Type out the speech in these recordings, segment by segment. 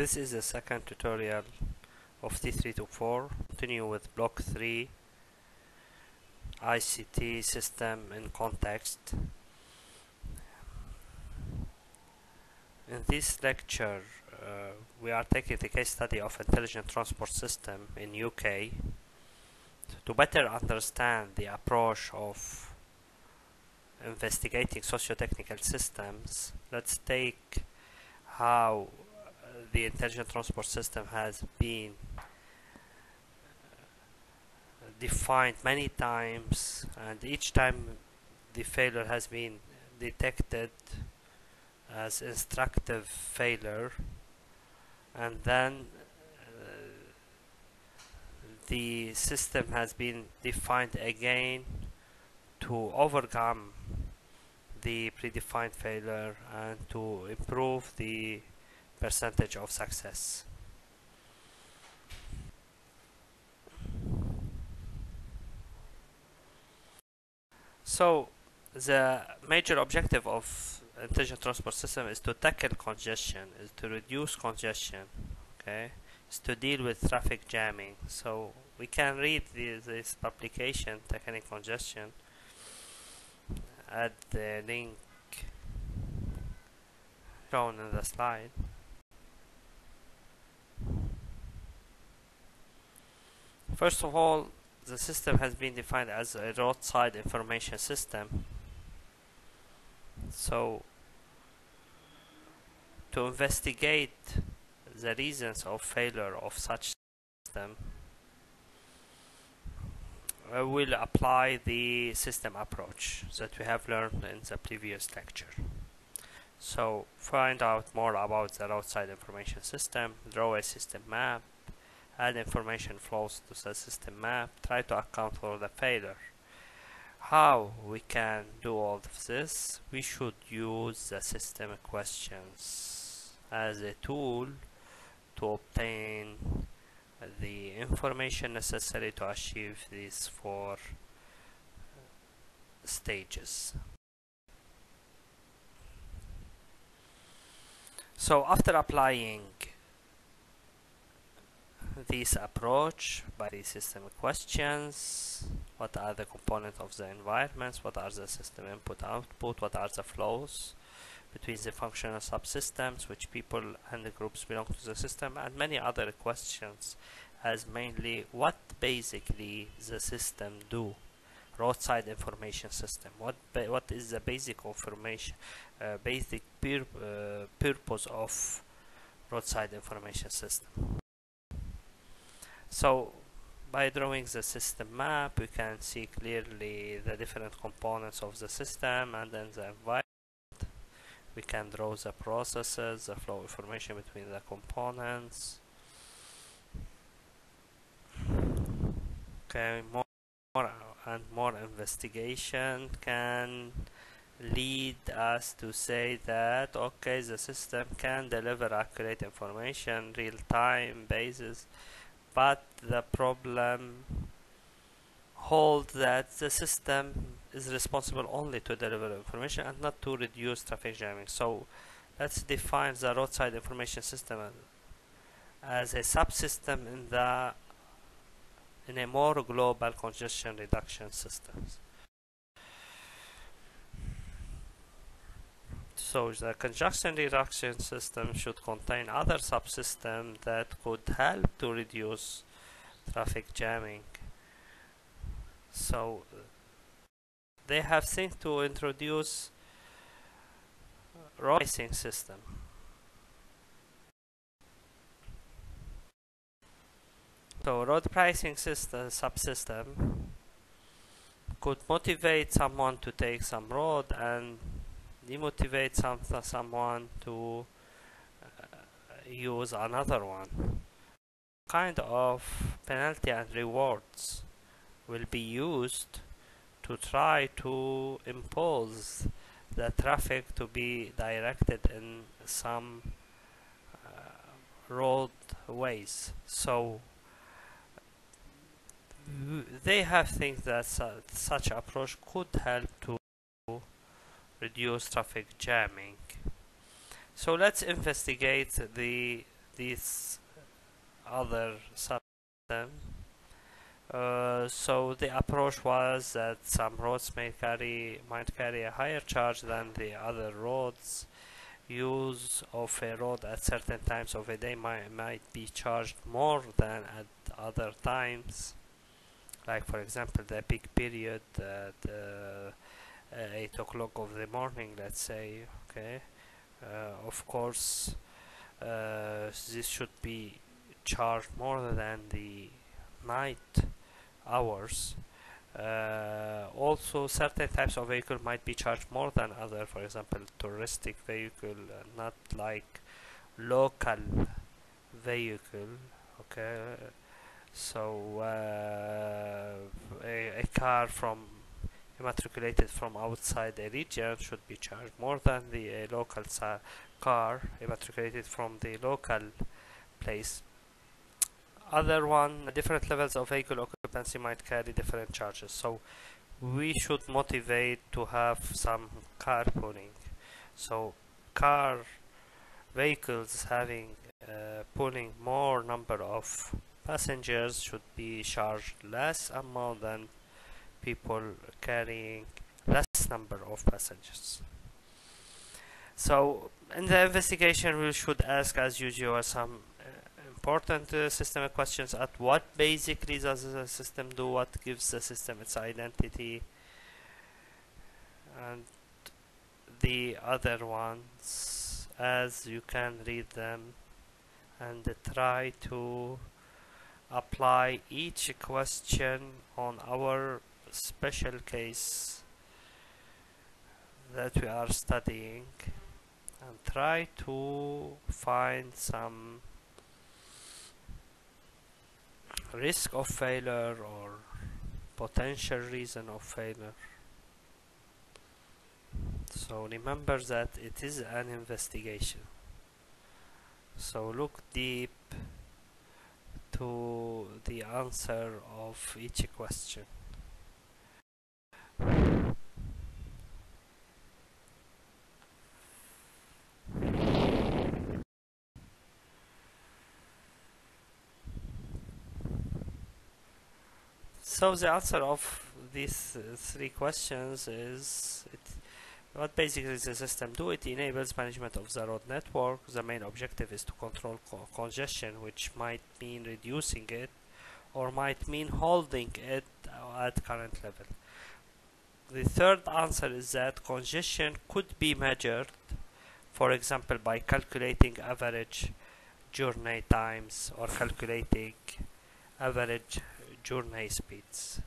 This is the second tutorial of T324. Continue with block 3, ICT system in context. In this lecture, we are taking the case study of intelligent transport system in UK. To better understand the approach of investigating socio-technical systems, let's take how the intelligent transport system has been defined many times, and each time the failure has been detected as instructive failure, and then the system has been defined again to overcome the predefined failure and to improve the percentage of success. So the major objective of intelligent transport system is to tackle congestion, is to reduce congestion, okay, is to deal with traffic jamming. So we can read this publication, Tackling Congestion, at the link shown in the slide. First of all, the system has been defined as a roadside information system. So, to investigate the reasons of failure of such system, I will apply the system approach that we have learned in the previous lecture. So, find out more about the roadside information system, draw a system map, add information flows to the system map, try to account for the failure. How we can do all of this? We should use the system questions as a tool to obtain the information necessary to achieve these 4 stages. So after applying this approach by the system questions, what are the components of the environments, what are the system input output, what are the flows between the functional subsystems, which people and the groups belong to the system, and many other questions, as mainly what basically the system do. Roadside information system, what is the basic information, basic purpose of roadside information system. So by drawing the system map, we can see clearly the different components of the system, and then the environment. We can draw the processes, the flow information between the components. Okay, more and more investigation can lead us to say that okay, the system can deliver accurate information, real-time basis, but the problem holds that the system is responsible only to deliver information and not to reduce traffic jamming. So let's define the roadside information system as a subsystem in a more global congestion reduction systems. So the congestion reduction system should contain other subsystems that could help to reduce traffic jamming. So they have think to introduce road pricing system. So road pricing system subsystem could motivate someone to take some road and demotivate someone to use another one. Kind of penalty and rewards will be used to try to impose the traffic to be directed in some roadways. So they have think that such approach could help to reduce traffic jamming. So let's investigate the this other system. So the approach was that some roads might carry a higher charge than the other roads. Use of a road at certain times of a day might be charged more than at other times. Like for example, the peak period at 8 o'clock of the morning, let's say. Okay, of course, this should be charged more than the night hours. Also, certain types of vehicle might be charged more than other. For example, touristic vehicle, not like local vehicle. Okay, so a car from immatriculated from outside a region should be charged more than the local car immatriculated from the local place. Other one, different levels of vehicle occupancy might carry different charges, so we should motivate to have some carpooling. So vehicles having pulling more number of passengers should be charged less amount than people carrying less number of passengers. So in the investigation, we should ask as usual some important system questions. At what basically does the system do? What gives the system its identity? And the other ones, as you can read them and try to apply each question on our special case that we are studying, and try to find some risk of failure or potential reason of failure. So remember that it is an investigation, so look deep to the answer of each question. So the answer of these three questions is what basically the system do. It enables management of the road network. The main objective is to control congestion, which might mean reducing it or might mean holding it at current level. The third answer is that congestion could be measured, for example, by calculating average journey times or calculating average journey speeds.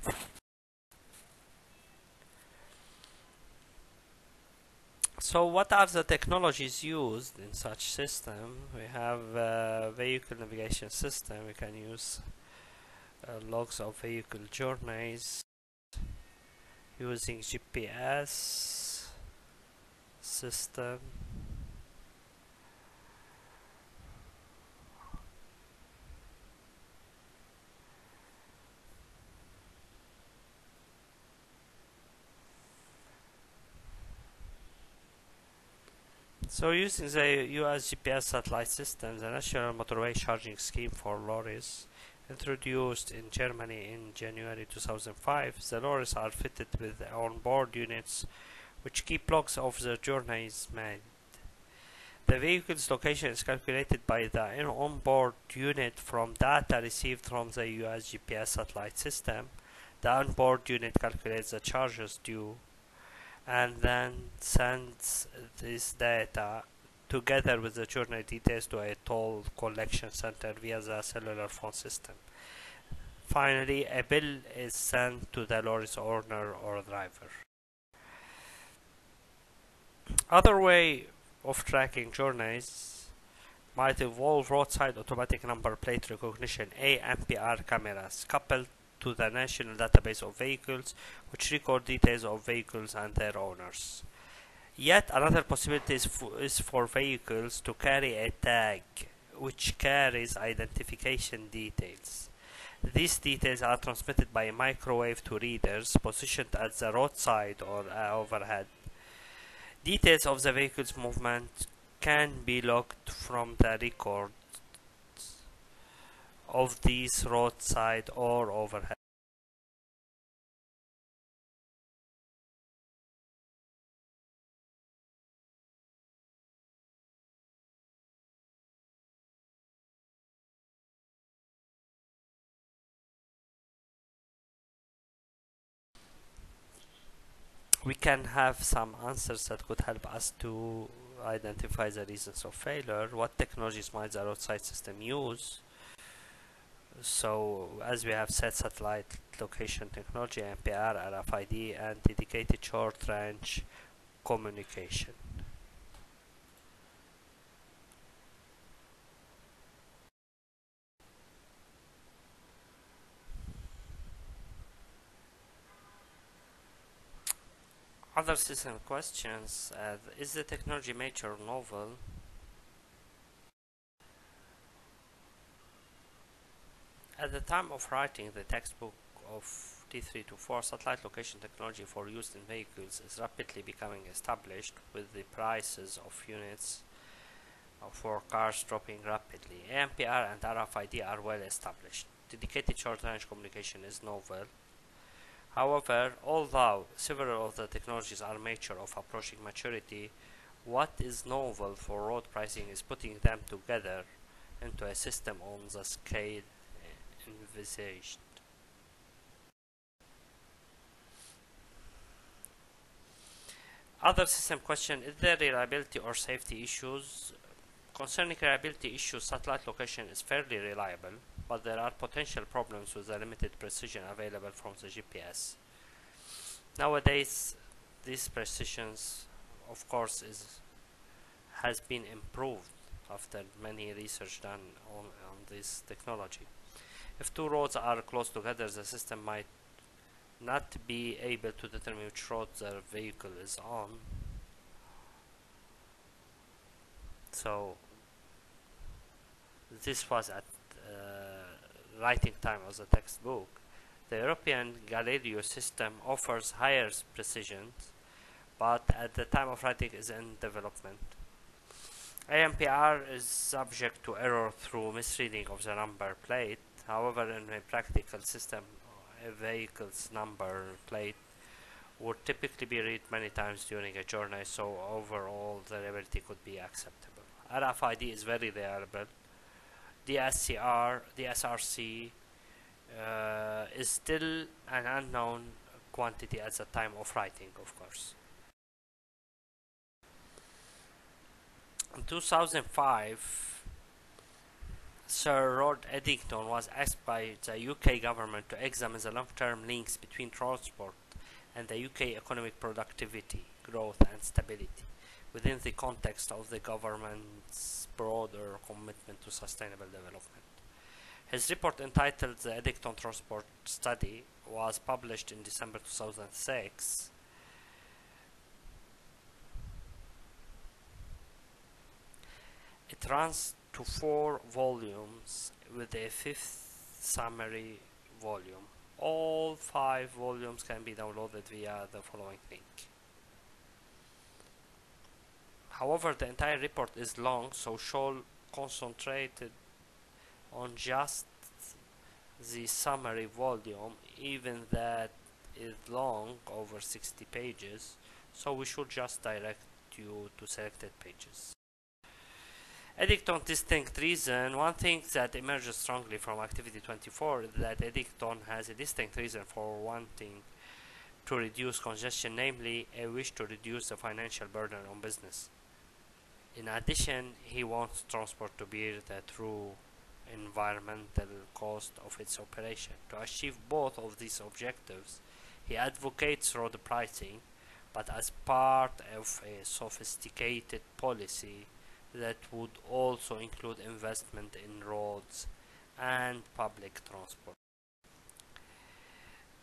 So what are the technologies used in such system? We have vehicle navigation system. We can use logs of vehicle journeys using GPS system. So using the US GPS satellite system, the National Motorway Charging Scheme for lorries, introduced in Germany in January 2005, the lorries are fitted with on-board units which keep logs of the journeys made. The vehicle's location is calculated by the on-board unit from data received from the US GPS satellite system. The on-board unit calculates the charges due and then sends this data together with the journey details to a toll collection center via the cellular phone system. Finally, a bill is sent to the lorry's owner or driver. Other way of tracking journeys might involve roadside automatic number plate recognition (ANPR) cameras coupled to the national database of vehicles, which record details of vehicles and their owners. Yet another possibility is for vehicles to carry a tag which carries identification details. These details are transmitted by a microwave to readers positioned at the roadside or overhead. Details of the vehicle's movement can be logged from the record of these roadside or overhead. We can have some answers that could help us to identify the reasons of failure. What technologies might the roadside system use? So, as we have said, satellite location technology, NPR, RFID, and dedicated short-range communication. Other system questions: is the technology mature or novel? At the time of writing the textbook of T324, satellite location technology for use in vehicles is rapidly becoming established, with the prices of units for cars dropping rapidly. AMPR and RFID are well established. Dedicated short-range communication is novel. However, although several of the technologies are mature or approaching maturity, what is novel for road pricing is putting them together into a system on the scale envisaged. Other system question: is there reliability or safety issues? Concerning reliability issues, satellite location is fairly reliable, but there are potential problems with the limited precision available from the GPS. Nowadays, these precisions, of course, has been improved after many research done on this technology. If two roads are close together, the system might not be able to determine which road the vehicle is on. So this was at writing time of the textbook. The European Galileo system offers higher precision, but at the time of writing is in development. AMPR is subject to error through misreading of the number plate. However, in a practical system, a vehicle's number plate would typically be read many times during a journey, so overall the reliability could be acceptable. RFID is very reliable. DSRC is still an unknown quantity at the time of writing, of course. In 2005, Sir Rod Eddington was asked by the UK government to examine the long-term links between transport and the UK economic productivity, growth and stability within the context of the government's broader commitment to sustainable development. His report, entitled The Eddington Transport Study, was published in December 2006. It runs to 4 volumes with a 5th summary volume. All 5 volumes can be downloaded via the following link. However, the entire report is long, so shall concentrated on just the summary volume, even that is long, over 60 pages, so we should just direct you to selected pages. Eddington's distinct reason. One thing that emerges strongly from Activity 24 is that Eddington has a distinct reason for wanting to reduce congestion, namely a wish to reduce the financial burden on business. In addition, he wants transport to bear the true environmental cost of its operation. To achieve both of these objectives, he advocates road pricing, but as part of a sophisticated policy that would also include investment in roads and public transport.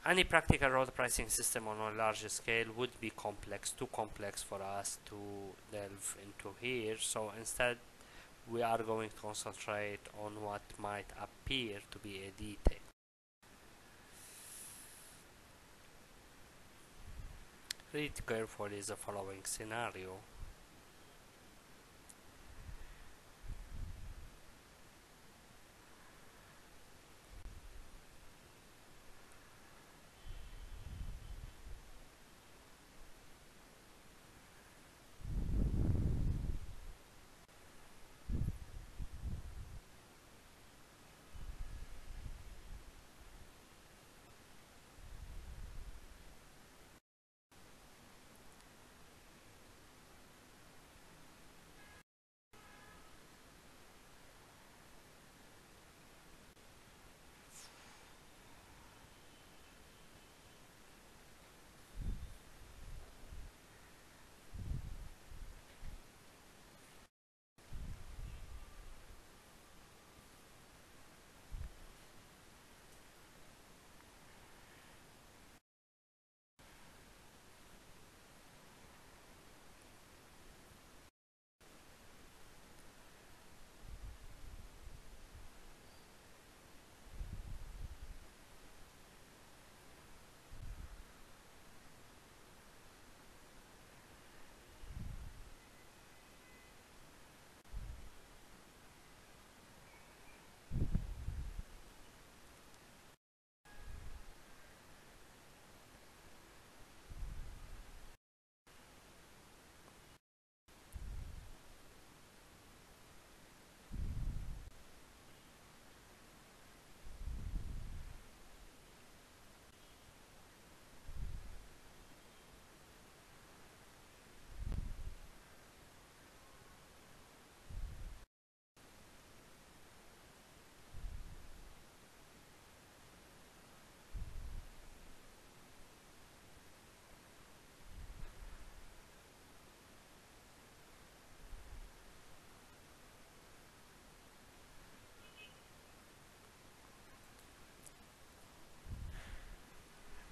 Any practical road pricing system on a larger scale would be complex, too complex for us to delve into here, so instead we are going to concentrate on what might appear to be a detail. Read carefully the following scenario.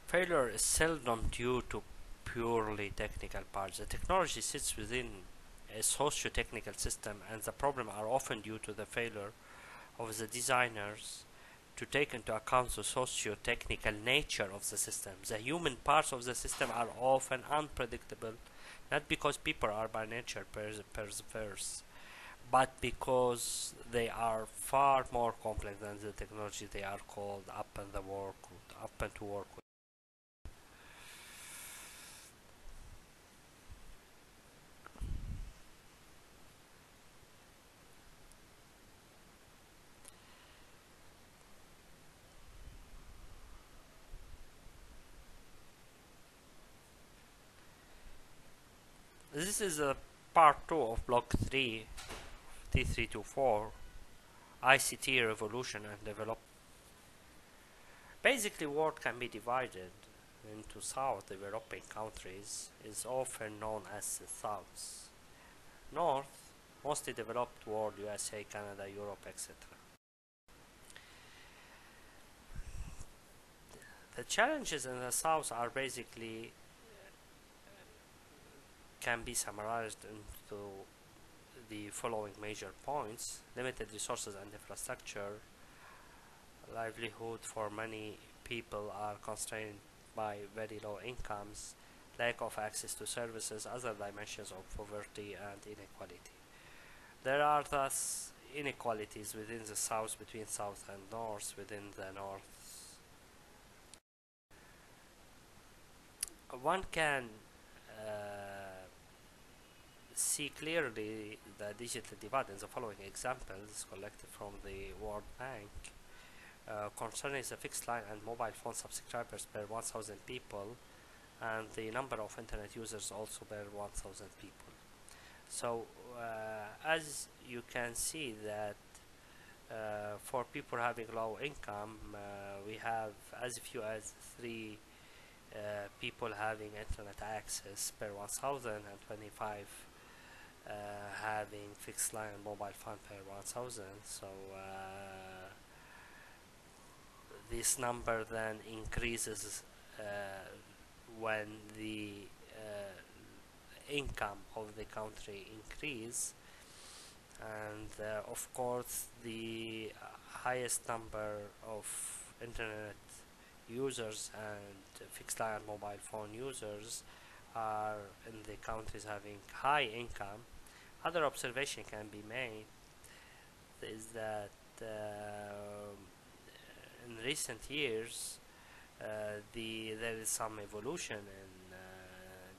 Failure is seldom due to purely technical parts. The technology sits within a socio-technical system, and the problem are often due to the failure of the designers to take into account the socio-technical nature of the system. The human parts of the system are often unpredictable, not because people are by nature perverse, but because they are far more complex than the technology they are called up and to work with. This is a part 2 of block 3 T324 ICT revolution and development. Basically, world can be divided into south developing countries, is often known as the South. North, mostly developed world, USA, Canada, Europe, etc. The challenges in the South are basically can be summarized into the following major points: limited resources and infrastructure. Livelihood for many people are constrained by very low incomes, lack of access to services, other dimensions of poverty and inequality. There are thus inequalities within the South, between South and North, within the North. One can see clearly the digital divide in the following examples collected from the World Bank. Concerning the fixed line and mobile phone subscribers per 1,000 people, and the number of internet users also per 1,000 people. So as you can see that for people having low income, we have as few as 3 people having internet access per 1,000 and 25 having fixed line and mobile phone per 1,000. So this number then increases when the income of the country increase, and of course the highest number of internet users and fixed line and mobile phone users are in the countries having high income. Other observation can be made is that in recent years there is some evolution in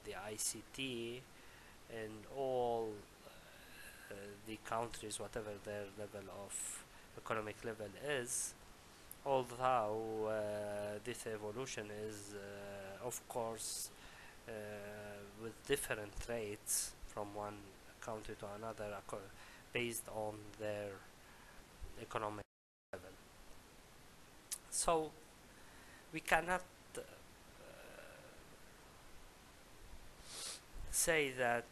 the ICT in all the countries, whatever their level of economic level is, although this evolution is of course with different rates from one country to another based on their economic level. So we cannot say that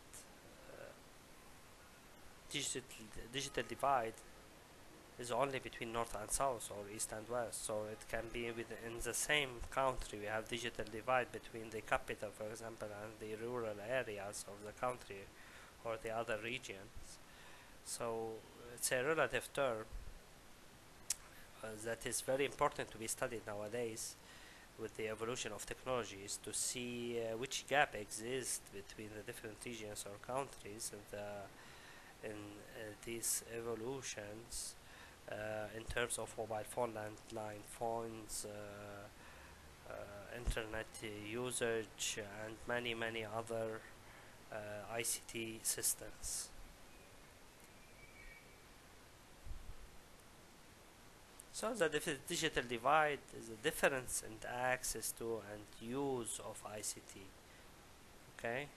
digital divide is only between north and south or east and west. So it can be within the same country. We have digital divide between the capital, for example, and the rural areas of the country or the other regions. So it's a relative term that is very important to be studied nowadays with the evolution of technologies, to see which gap exists between the different regions or countries in these evolutions in terms of mobile phone, landline phones, internet usage, and many other ICT systems. So the digital divide is a difference in the access to and use of ICT. Okay,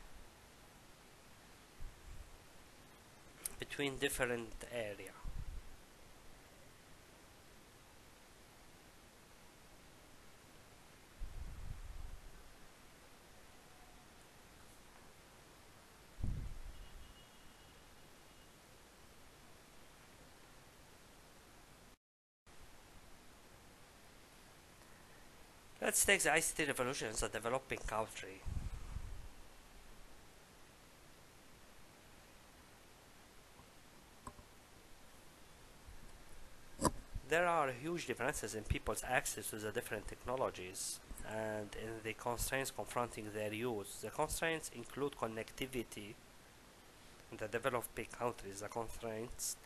between different area. Let's take the ICT revolution as a developing country. There are huge differences in people's access to the different technologies and in the constraints confronting their use. The constraints include connectivity. In the developing countries, the constraints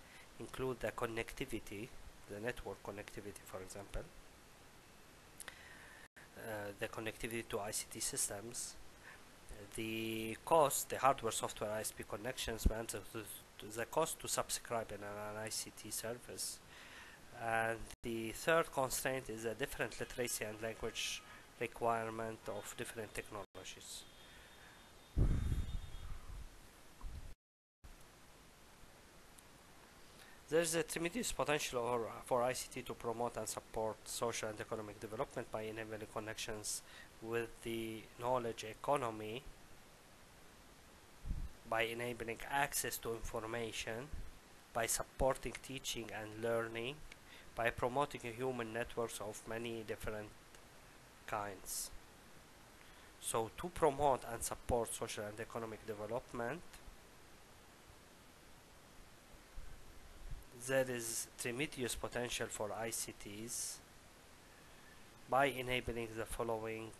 include the connectivity, the network connectivity, for example, the connectivity to ICT systems, the cost, the hardware, software, ISP connections, the cost to subscribe in an ICT service. And the third constraint is a different literacy and language requirement of different technologies. There is a tremendous potential for ICT to promote and support social and economic development by enabling connections with the knowledge economy, by enabling access to information, by supporting teaching and learning, by promoting human networks of many different kinds. So to promote and support social and economic development, there is tremendous potential for ICTs by enabling the following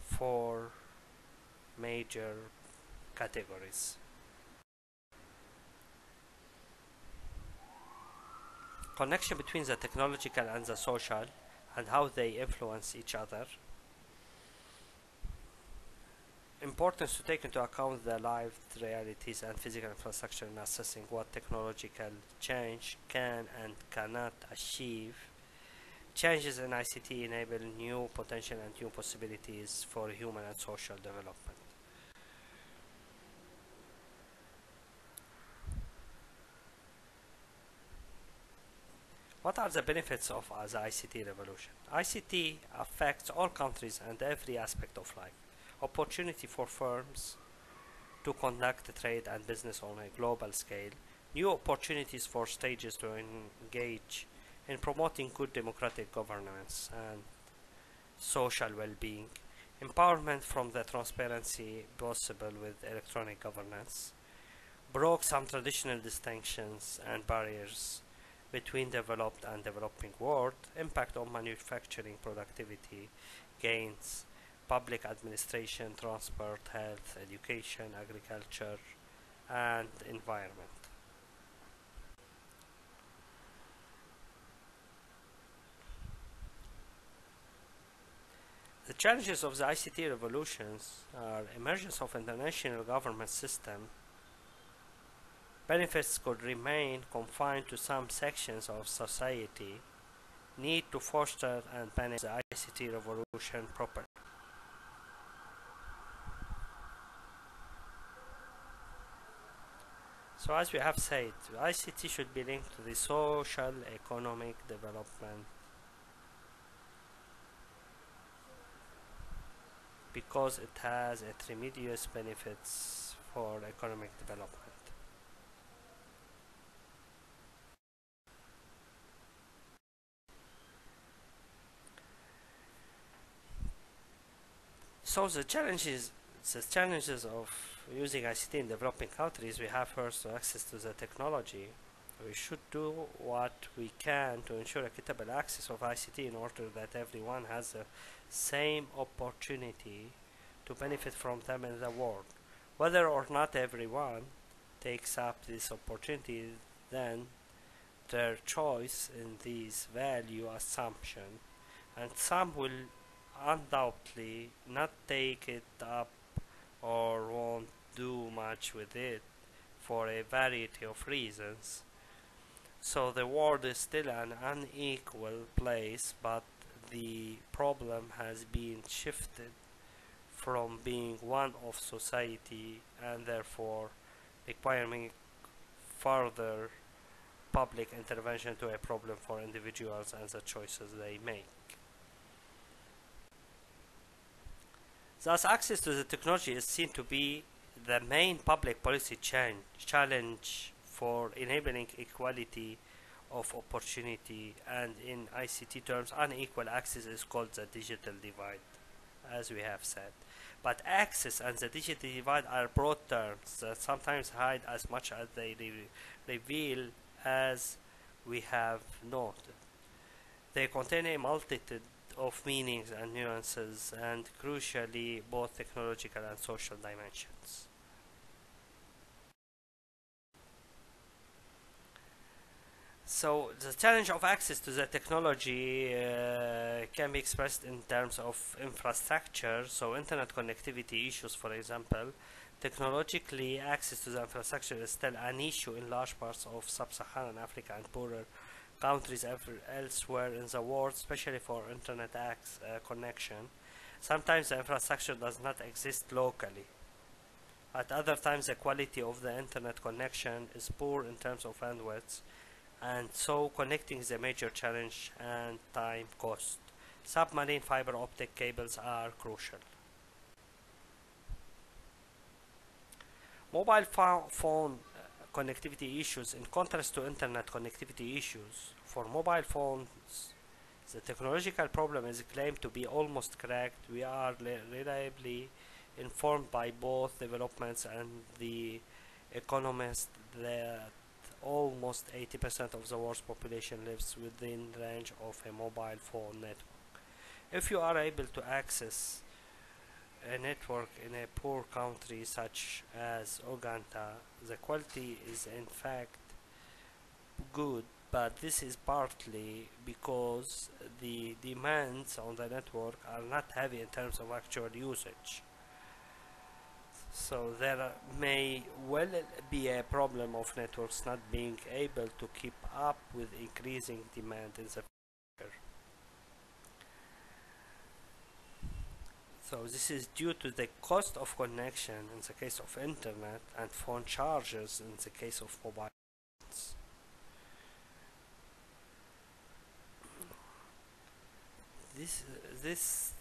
four major categories. Connection between the technological and the social and how they influence each other. Importance to take into account the lived realities and physical infrastructure in assessing what technological change can and cannot achieve. Changes in ICT enable new potential and new possibilities for human and social development. What are the benefits of the ICT revolution? ICT affects all countries and every aspect of life. Opportunity for firms to conduct trade and business on a global scale. New opportunities for states to engage in promoting good democratic governance and social well-being. Empowerment from the transparency possible with electronic governance. Broke some traditional distinctions and barriers between developed and developing world. Impact on manufacturing productivity gains, public administration, transport, health, education, agriculture, and environment. The challenges of the ICT revolutions are emergence of international government system. Benefits could remain confined to some sections of society. Need to foster and manage the ICT revolution properly. So as we have said, ICT should be linked to the social economic development because it has a tremendous benefits for economic development. So the challenges of using ICT in developing countries, we have first access to the technology. We should do what we can to ensure equitable access of ICT in order that everyone has the same opportunity to benefit from them in the world. Whether or not everyone takes up this opportunity, then their choice in this value assumption, and some will undoubtedly not take it up or won't do much with it for a variety of reasons. So the world is still an unequal place, but the problem has been shifted from being one of society and therefore requiring further public intervention to a problem for individuals and the choices they make. Thus, access to the technology is seen to be the main public policy challenge for enabling equality of opportunity, and in ICT terms, unequal access is called the digital divide, as we have said. But access and the digital divide are broad terms that sometimes hide as much as they reveal, as we have noted. They contain a multitude of meanings and nuances, and crucially, both technological and social dimensions. So the challenge of access to the technology can be expressed in terms of infrastructure. So internet connectivity issues, for example, technologically access to the infrastructure is still an issue in large parts of sub-Saharan Africa and poorer countries elsewhere in the world, especially for internet connection. Sometimes the infrastructure does not exist locally. At other times, the quality of the internet connection is poor in terms of bandwidth, and so connecting is a major challenge and time cost. Submarine fiber optic cables are crucial. Mobile phone connectivity issues, in contrast to internet connectivity issues, for mobile phones, the technological problem is claimed to be almost cracked. We are reliably informed by both developments and the economists that almost 80% of the world's population lives within range of a mobile phone network. If you are able to access a network in a poor country such as Uganda, the quality is in fact good, but this is partly because the demands on the network are not heavy in terms of actual usage. So there may well be a problem of networks not being able to keep up with increasing demand in the future. So this is due to the cost of connection in the case of internet and phone charges in the case of mobile phones. This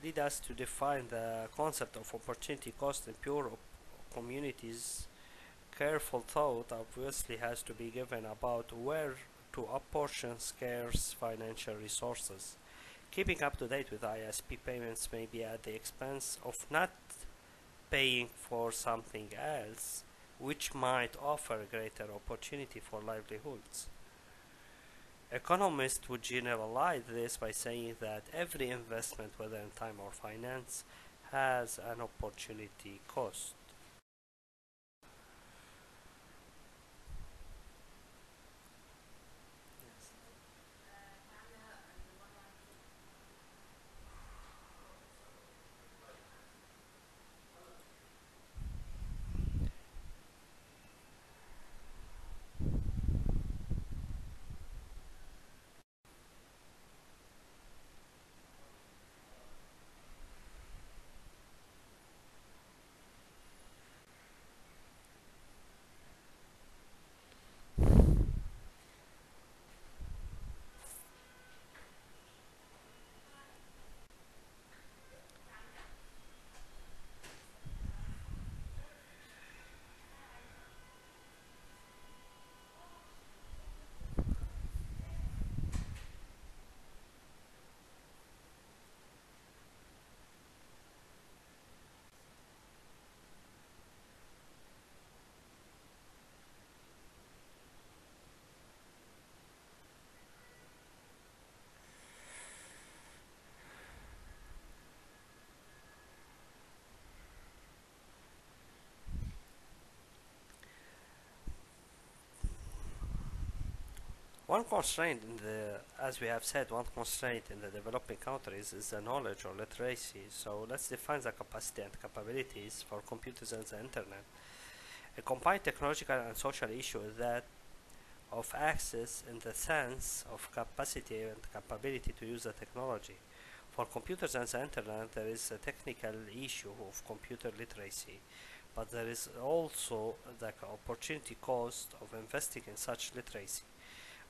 lead us to define the concept of opportunity cost in pure communities. Careful thought obviously has to be given about where to apportion scarce financial resources. Keeping up to date with ISP payments may be at the expense of not paying for something else, which might offer greater opportunity for livelihoods. Economists would generalize this by saying that every investment, whether in time or finance, has an opportunity cost. One constraint in the, as we have said, one constraint in the developing countries is the knowledge or literacy. So let's define the capacity and capabilities for computers and the internet. A combined technological and social issue is that of access in the sense of capacity and capability to use the technology. For computers and the internet, there is a technical issue of computer literacy, but there is also the opportunity cost of investing in such literacy.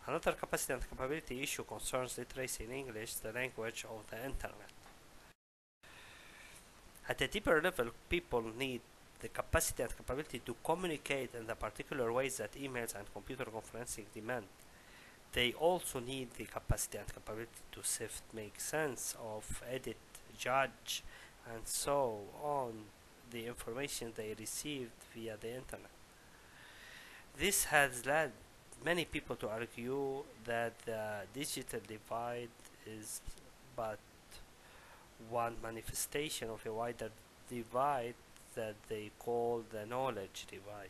Another capacity and capability issue concerns literacy in English, the language of the internet. At a deeper level, people need the capacity and capability to communicate in the particular ways that emails and computer conferencing demand. They also need the capacity and capability to sift, make sense of, edit, judge, and so on the information they received via the internet. This has led many people to argue that the digital divide is but one manifestation of a wider divide that they call the knowledge divide.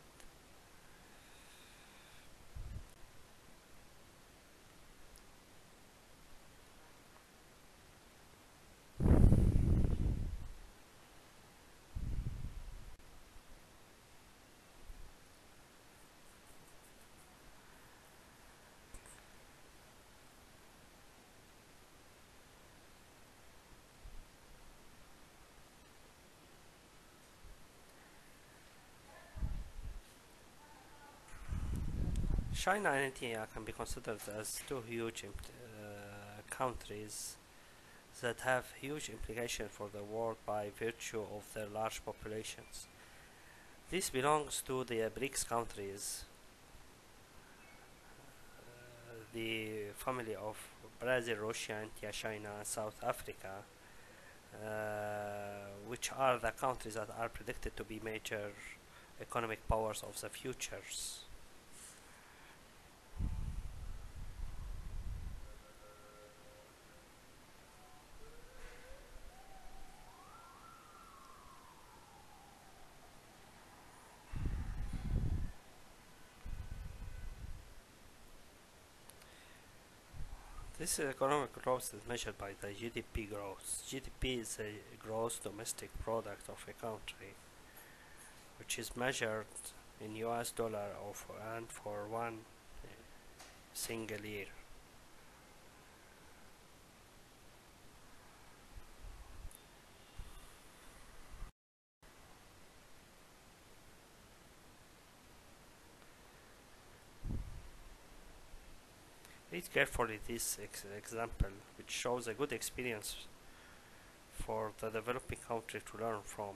China and India can be considered as two huge countries that have huge implications for the world by virtue of their large populations. This belongs to the BRICS countries, the family of Brazil, Russia, India, China, and South Africa, which are the countries that are predicted to be major economic powers of the futures. This economic growth is measured by the GDP growth. GDP is a gross domestic product of a country, which is measured in US dollar and for one single year. Read carefully this example, which shows a good experience for the developing country to learn from.